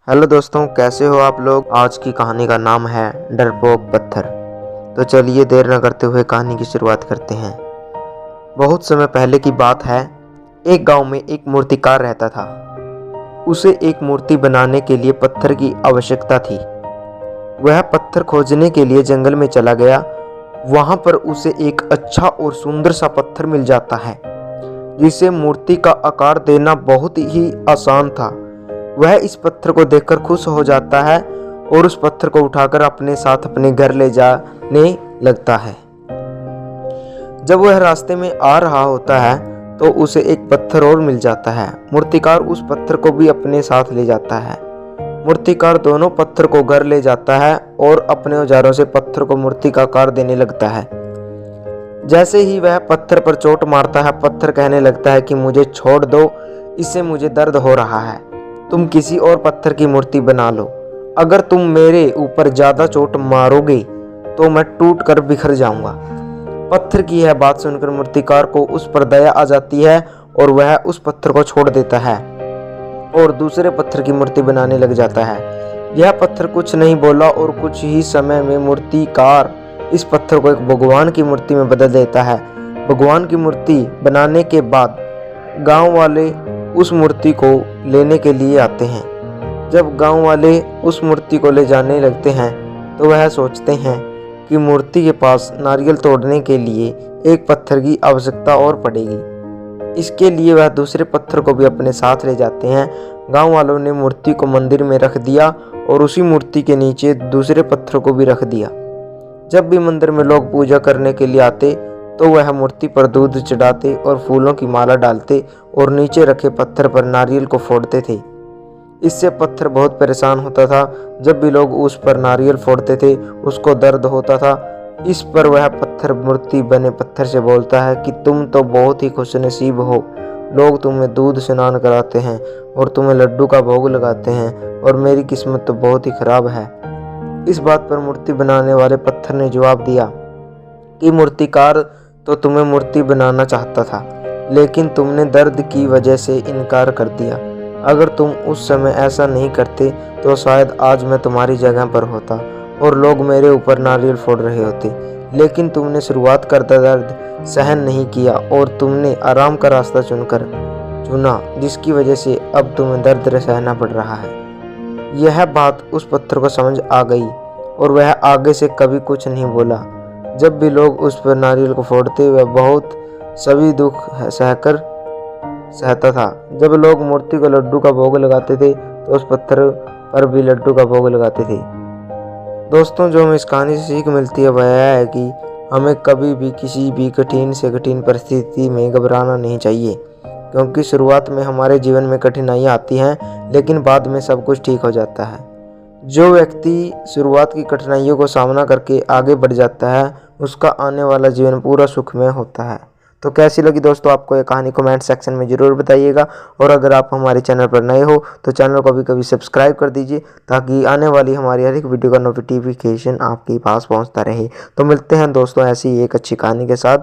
Hello दोस्तों, कैसे हो आप लोग। आज की कहानी का नाम है डरपोक पत्थर। तो चलिए देर न करते हुए कहानी की शुरुआत करते हैं। बहुत समय पहले की बात है। एक गांव में एक मूर्तिकार रहता था। उसे एक मूर्ति बनाने के लिए पत्थर की आवश्यकता थी। वह पत्थर खोजने के लिए जंगल में चला गया। वहां पर उसे एक अच्छा और सुंदर सा पत्थर मिल जाता है जिसे मूर्ति का आकार देना बहुत ही आसान था। वह इस पत्थर को देखकर खुश हो जाता है और उस पत्थर को उठाकर अपने साथ अपने घर ले जाने लगता है। जब वह रास्ते में आ रहा होता है तो उसे एक पत्थर और मिल जाता है। मूर्तिकार उस पत्थर को भी अपने साथ ले जाता है। मूर्तिकार दोनों पत्थर को घर ले जाता है और अपने औजारों से पत्थर को मूर्ति का आकार देने लगता है। जैसे ही वह पत्थर पर चोट मारता है, पत्थर कहने लगता है कि मुझे छोड़ दो, इससे मुझे दर्द हो रहा है। तुम किसी और पत्थर की मूर्ति बना लो। अगर तुम मेरे ऊपर ज्यादा चोट मारोगे तो मैं टूट कर बिखर जाऊंगा। पत्थर की यह बात सुनकर मूर्तिकार को उस पर दया आ जाती है और वह उस पत्थर को छोड़ देता है और दूसरे पत्थर की मूर्ति बनाने लग जाता है। यह पत्थर कुछ नहीं बोला और कुछ ही समय में मूर्तिकार इस पत्थर को एक भगवान की मूर्ति में बदल देता है। भगवान की मूर्ति बनाने के बाद गांव वाले उस मूर्ति को लेने के लिए आते हैं। जब गांव वाले उस मूर्ति को ले जाने लगते हैं तो वह सोचते हैं कि मूर्ति के पास नारियल तोड़ने के लिए एक पत्थर की आवश्यकता और पड़ेगी। इसके लिए वह दूसरे पत्थर को भी अपने साथ ले जाते हैं। गांव वालों ने मूर्ति को मंदिर में रख दिया और उसी मूर्ति के नीचे दूसरे पत्थर को भी रख दिया। जब भी मंदिर में लोग पूजा करने के लिए आते तो वह मूर्ति पर दूध चढ़ाते और फूलों की माला डालते और नीचे रखे पत्थर पर नारियल को फोड़ते थे। इससे पत्थर बहुत परेशान होता था। जब भी लोग उस पर नारियल फोड़ते थे उसको दर्द होता था। इस पर वह पत्थर मूर्ति बने पत्थर से बोलता है कि तुम तो बहुत ही खुशनसीब हो। लोग तुम्हें दूध स्नान कराते हैं और तुम्हें लड्डू का भोग लगाते हैं और मेरी किस्मत तो बहुत ही खराब है। इस बात पर मूर्ति बनाने वाले पत्थर ने जवाब दिया कि मूर्तिकार तो तुम्हें मूर्ति बनाना चाहता था, लेकिन तुमने दर्द की वजह से इनकार कर दिया। अगर तुम उस समय ऐसा नहीं करते तो शायद आज मैं तुम्हारी जगह पर होता और लोग मेरे ऊपर नारियल फोड़ रहे होते। लेकिन तुमने शुरुआत करता दर्द सहन नहीं किया और तुमने आराम का रास्ता चुना, जिसकी वजह से अब तुम्हें दर्द सहना पड़ रहा है। यह बात उस पत्थर को समझ आ गई और वह आगे से कभी कुछ नहीं बोला। जब भी लोग उस पर नारियल को फोड़ते वह बहुत सभी दुख सहता था। जब लोग मूर्ति को लड्डू का भोग लगाते थे तो उस पत्थर पर भी लड्डू का भोग लगाते थे। दोस्तों, जो हमें इस कहानी से सीख मिलती है वह है कि हमें कभी भी किसी भी कठिन से कठिन परिस्थिति में घबराना नहीं चाहिए, क्योंकि शुरुआत में हमारे जीवन में कठिनाइयाँ आती हैं लेकिन बाद में सब कुछ ठीक हो जाता है। जो व्यक्ति शुरुआत की कठिनाइयों को सामना करके आगे बढ़ जाता है उसका आने वाला जीवन पूरा सुखमय होता है। तो कैसी लगी दोस्तों आपको ये कहानी, कमेंट सेक्शन में ज़रूर बताइएगा। और अगर आप हमारे चैनल पर नए हो तो चैनल को कभी सब्सक्राइब कर दीजिए ताकि आने वाली हमारी हर एक वीडियो का नोटिफिकेशन आपके पास पहुंचता रहे। तो मिलते हैं दोस्तों ऐसी एक अच्छी कहानी के साथ।